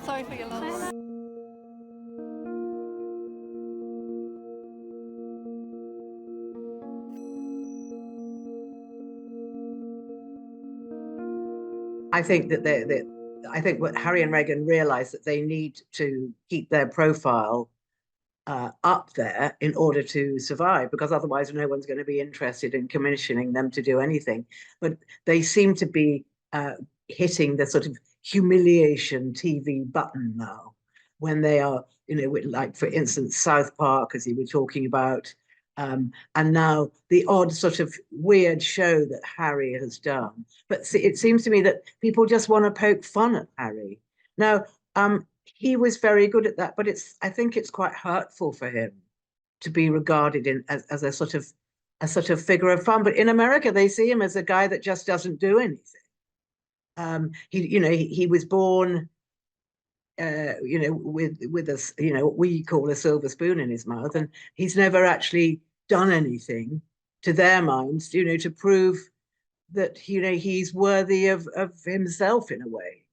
Sorry for your loss. I think that I think what Harry and Meghan realize that they need to keep their profile up there in order to survive, because otherwise no one's going to be interested in commissioning them to do anything. But they seem to be hitting the sort of humiliation TV button now when they are, like for instance, South Park, as you were talking about, and now the odd sort of weird show that Harry has done. But it seems to me that people just want to poke fun at Harry. Now, he was very good at that, but I think it's quite hurtful for him to be regarded as a sort of figure of fun. But in America, they see him as a guy that just doesn't do anything. He was born, with what we call a silver spoon in his mouth, and he's never actually done anything to their minds, to prove that he's worthy of himself in a way.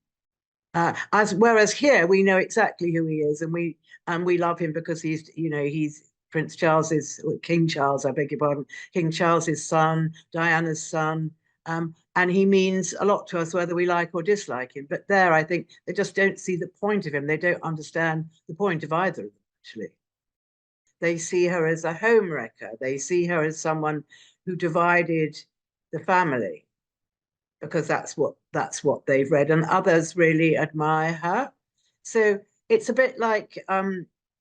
Whereas here we know exactly who he is, and we love him because he's Prince Charles's, or King Charles, I beg your pardon, King Charles's son, Diana's son, and he means a lot to us whether we like or dislike him. But there, I think they just don't see the point of him. They don't understand the point of either of them, actually. They see her as a homewrecker. They see her as someone who divided the family, because that's what they've read, and others really admire her. So it's a bit like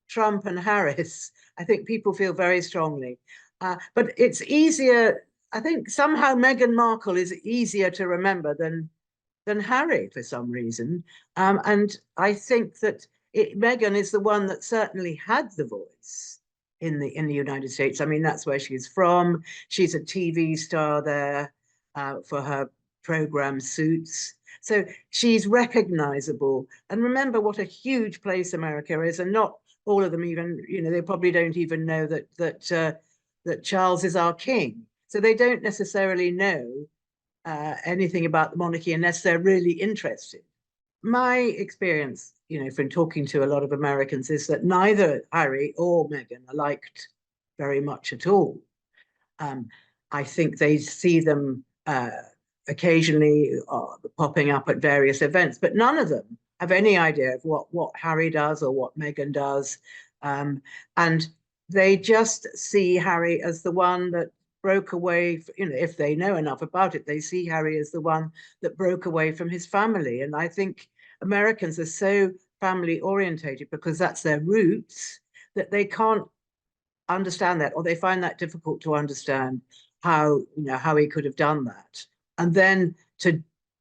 Trump and Harris. I think people feel very strongly, but it's easier. I think somehow Meghan Markle is easier to remember than Harry for some reason, and I think that Meghan is the one that certainly had the voice in the United States. I mean, that's where she's from. She's a TV star there for her program Suits. So she's recognizable. And remember what a huge place America is, and not all of them even, they probably don't even know that Charles is our king. So they don't necessarily know anything about the monarchy unless they're really interested. My experience, from talking to a lot of Americans, is that neither Harry or Meghan are liked very much at all. I think they see them occasionally popping up at various events, but none of them have any idea of what Harry does or what Meghan does. And they just see Harry as the one that broke away, if they know enough about it, they see Harry as the one that broke away from his family. And I think Americans are so family orientated, because that's their roots, that they can't understand that, or they find that difficult to understand how he could have done that. And then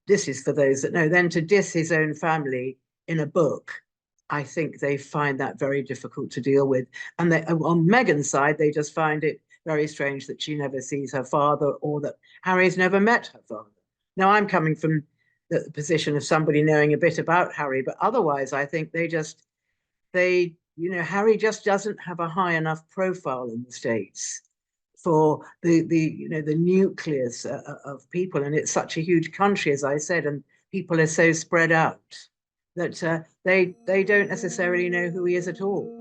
this is for those that know, then to diss his own family in a book, I think they find that very difficult to deal with. And on Meghan's side, they just find it very strange that she never sees her father, or that Harry's never met her father. Now, I'm coming from the position of somebody knowing a bit about Harry, but otherwise, I think Harry just doesn't have a high enough profile in the States for the nucleus of people, and it's such a huge country, as I said, and people are so spread out that they don't necessarily know who he is at all.